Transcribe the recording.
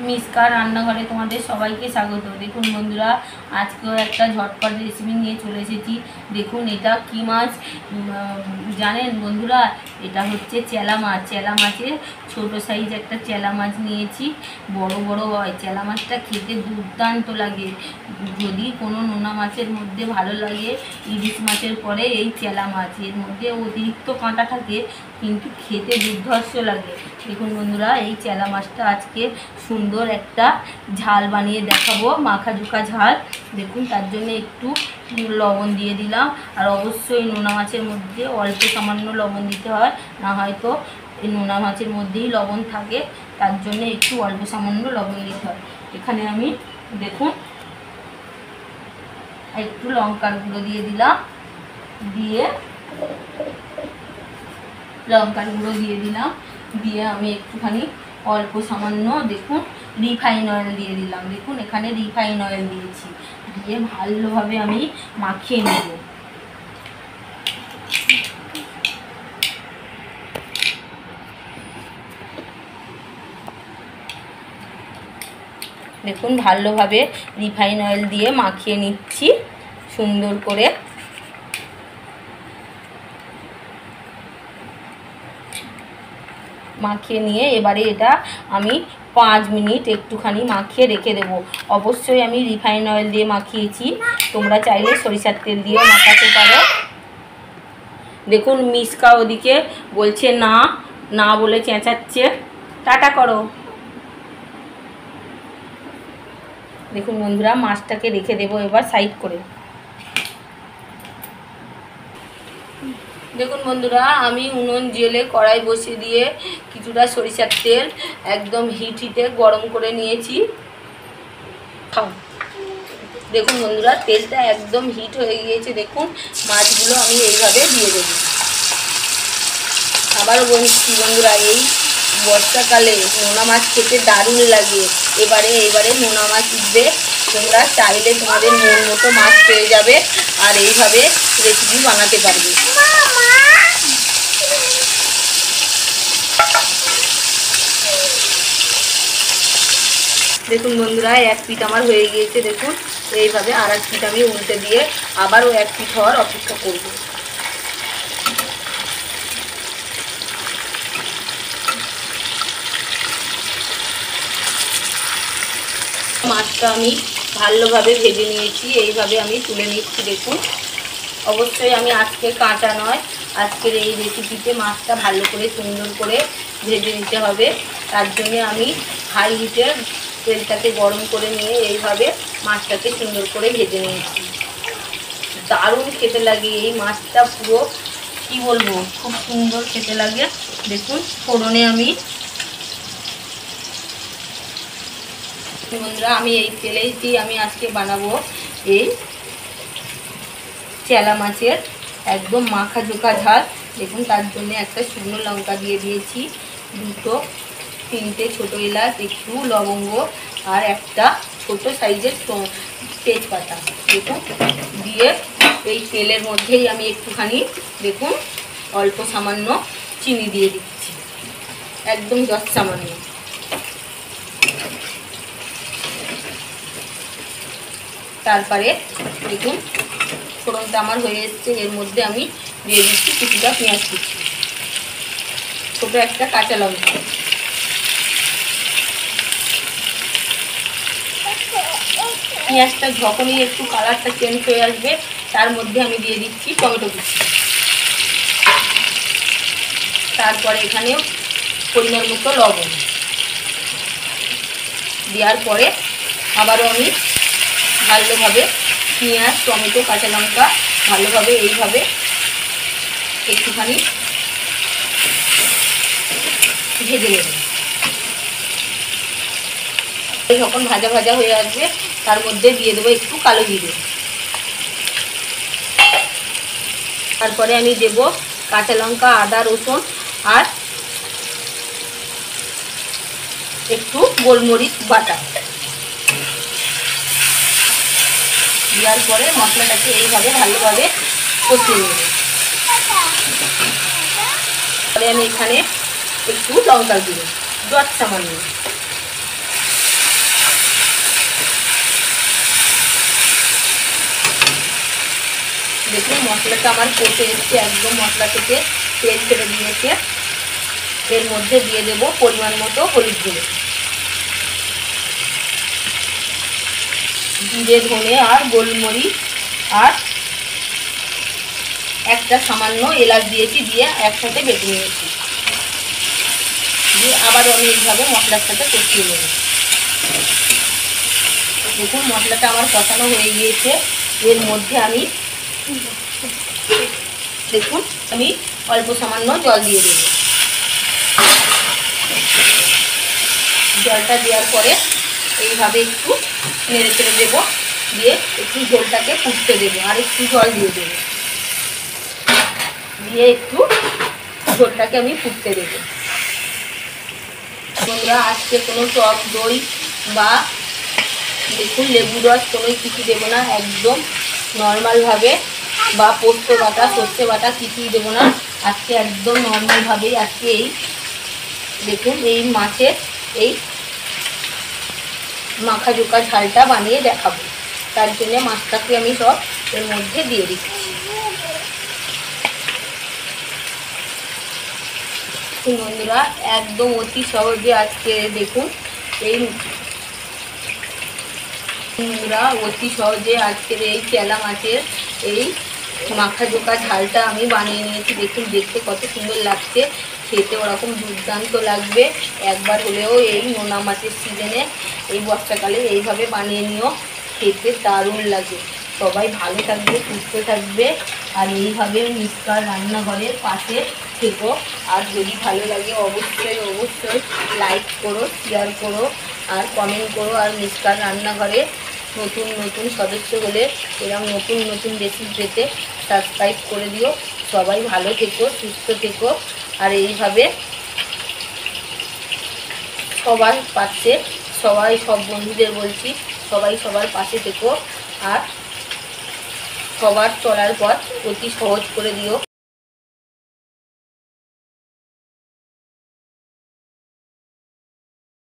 মিসকা রান্নাঘরে তোমাদের সবাইকে স্বাগত। দেখুন বন্ধুরা, আজকেও একটা ঝটপট রেসিপি নিয়ে চলে এসেছি। দেখুন এটা কি মাছ জানেন বন্ধুরা? এটা হচ্ছে চেলা মাছ। চেলা মাছের ছোট সাইজ একটা চেলা মাছ নিয়েছি, বড় বড় হয়। চেলা মাছটা খেতে দুর্দান্ত লাগে। যদি কোনো নোনা মাছের মধ্যে ভালো লাগে ইলিশ মাছের পরে এই চেলা মাছ। এর মধ্যে অতিরিক্ত কাঁটা থাকে কিন্তু খেতে দুর্ধর্ষ লাগে। দেখুন বন্ধুরা, এই চেলা মাছটা আজকে সুন্দর একটা ঝাল বানিয়ে দেখাবো, মাখা ঝুকা ঝাল। দেখুন তার জন্য একটু লবণ দিয়ে দিলাম। আর অবশ্যই নোনা মাছের মধ্যে অল্প সামান্য লবণ দিতে হয়, না হয়তো এই নোনা মাছের মধ্যেই লবণ থাকে, তার জন্য একটু অল্প সামান্য লবণ দিতে হয়। এখানে আমি দেখুন একটু লঙ্কার গুঁড়ো দিয়ে দিলাম, দিয়ে লঙ্কার গুঁড়ো দিয়ে দিলাম, দিয়ে আমি একটুখানি অল্প সামান্য দেখুন রিফাইন অয়েল দিয়ে দিলাম। দেখুন এখানে রিফাইন অয়েল দিয়েছি, দিয়ে ভালোভাবে আমি মাখিয়ে নেব। দেখুন ভালোভাবে রিফাইন অয়েল দিয়ে মাখিয়ে নিচ্ছি সুন্দর করে। মাখিয়ে নিয়ে এবারে এটা আমি 5 মিনিট একটুখানি মাখিয়ে রেখে দেবো। অবশ্যই আমি রিফাইন অয়েল দিয়ে মাখিয়েছি, তোমরা চাইলে সরিষার তেল দিয়ে মাখাতে পারো। দেখুন মিসকা ওদিকে বলছে না না বলে চেঁচাচ্ছে, টাটা করো। দেখুন বন্ধুরা, মাছটাকে রেখে দেবো এবার সাইড করে। দেখুন বন্ধুরা, আমি উনুন জেলে কড়াই বসিয়ে দিয়ে কিছুটা সরিষার তেল একদম হিটে গরম করে নিয়েছি। দেখুন বন্ধুরা, তেলটা একদম হিট হয়ে গিয়েছে। দেখুন মাছগুলো আমি এইভাবে দিয়ে দেবো। আবারও বলছি বন্ধুরা, এই বর্ষাকালে নোনা মাছ খেতে দারুণ লাগে। এবারে নোনা মাছ উঠবে, তোমরা চাইলে তোমাদের মন মতো মাছ পেয়ে যাবে আর এইভাবে রেসিপি বানাতে পারবে। দেখুন বন্ধুরা, এক পিঠ আমার হয়ে গিয়েছে। দেখুন এইভাবে আর এক পিঠ আমি উল্টে দিয়ে আবারও এক পিঠ হওয়ার অপেক্ষা করব। মাছটা আমি ভালোভাবে ভেজে নিয়েছি, এইভাবে আমি তুলে নিচ্ছি। দেখুন অবশ্যই আমি আজকে কাঁচা নয়, আজকের এই রেসিপিতে মাছটা ভালো করে সুন্দর করে ভেজে নিতে হবে। তার জন্য আমি হাই হিটে তেলটাকে গরম করে নিয়ে এইভাবে মাছটাকে সুন্দর করে ভেজে নিয়েছি। দারুণ খেতে লাগে এই মাছটা, পুরো কি বলবো, খুব সুন্দর খেতে লাগে। দেখুন ফোড়নে আমি বন্ধুরা, আমি এই তেলেই আমি আজকে বানাবো এই চেলা মাছের একদম মাখা ঝোকা ঝাল। দেখুন তার জন্য একটা শুকনো লঙ্কা দিয়ে দিয়েছি, 2-3টে ছোটো এলাচ, একটু লবঙ্গ আর একটা ছোট সাইজের তেজপাতা। দেখুন দিয়ে এই তেলের মধ্যেই আমি একটুখানি দেখুন অল্প সামান্য চিনি দিয়ে দিচ্ছি, একদম যত সামান্য। তারপরে দেখুন ফোড়নটা আমার হয়ে এসছে, এর মধ্যে আমি দিয়ে দিচ্ছি কিছুটা পেঁয়াজ কুচি, ছোটো একটা কাঁচা লঙ্কা। পেঁয়াজটা যখনই একটু কালারটা চেঞ্জ হয়ে আসবে তার মধ্যে আমি দিয়ে দিচ্ছি টমেটো কুচি। তারপরে এখানে পরিমাণ মতো লবণ দেওয়ার পরে আবারও আমি ভালোভাবে পেঁয়াজ টমেটো কাঁচা লঙ্কা ভালোভাবে এইভাবে একটুখানি ভেজে নেব। যখন ভাজা ভাজা হয়ে আসবে তার মধ্যে দিয়ে দেবো একটু কালো জিরে। তারপরে আমি দেব কাঁচা লঙ্কা, আদা, রসুন আর একটু গোলমরিচ বাটা। দেওয়ার পরে মশলাটাকে এইভাবে ভালোভাবে কষিয়ে নেব। তাহলে আমি এখানে একটু লঙ্কা দিব, যত সামান্য। দেখুন মশলাটা আমার কষে এসছে, একদম মশলা থেকে তেল ছেড়ে দিয়েছে। এর মধ্যে দিয়ে দেব পরিমাণ মতো হলুদ গুঁড়ো, জিরে ধনে আর গোলমরিচ আর একটা সামান্য এলাচ দিয়েছি, দিয়ে একসাথে বেটে নিয়েছি। দিয়ে আবার আমি এইভাবে মশলার সাথে কষিয়ে নেব। দেখুন মশলাটা আমার কষানো হয়ে গিয়েছে। এর মধ্যে আমি দেখুন আমি অল্প সামান্য জল দিয়ে দেব। জলটা দেওয়ার পরে এইভাবে একটু নেড়ে চেড়ে দেবো, দিয়ে একটু ঝোলটাকে ফুটতে দেবো, আর একটু জল দিয়ে দেবো, দিয়ে একটু ঝোলটাকে আমি ফুটতে দেবো। বন্ধুরা আজকে কোনো টক দই বা দেখুন লেবু রস কোনো কিছু দেবো না, একদম নর্মালভাবে, বা পোস্ত বাটা সর্ষে বাটা কিছুই দেবো না। আজকে একদম নর্মালভাবেই আজকে এই দেখুন এই মাছের এই মাখা জোকা ঝালটা বানিয়ে দেখাবো। তার জন্য মাছটাকে আমি সব এর মধ্যে দিয়ে দিচ্ছি। বন্ধুরা একদম অতি সহজে আজকে দেখুন এই বন্ধুরা অতি সহজে আজকের এই চেলা মাছের এই মাখা জোকা ঝালটা আমি বানিয়ে নিয়েছি। দেখুন দেখতে কত সুন্দর লাগছে, খেতে ওরকম দুর্দান্ত লাগবে। একবার হলেও এই নোনা মাছের সিজনে এই বর্ষাকালে এইভাবে বানিয়ে নিও, খেতে দারুণ লাগে। সবাই ভালো থাকবে, সুস্থ থাকবে, আর এইভাবে মিষ্কার রান্নাঘরের পাশে থেকো। আর যদি ভালো লাগে অবশ্যই অবশ্যই লাইক করো, শেয়ার করো আর কমেন্ট করো। আর মিষ্কার রান্নাঘরে নতুন নতুন সদস্য হলে এরকম নতুন নতুন রেসিপি পেতে সাবস্ক্রাইব করে দিও। সবাই ভালো থেকো, সুস্থ থেকো, আর এইভাবে সবার পাশে সবাই সব বন্ধুদের বলছি সবাই সবার পাশে থেকো, আর সবার চলার পথ অতি সহজ করে দিও।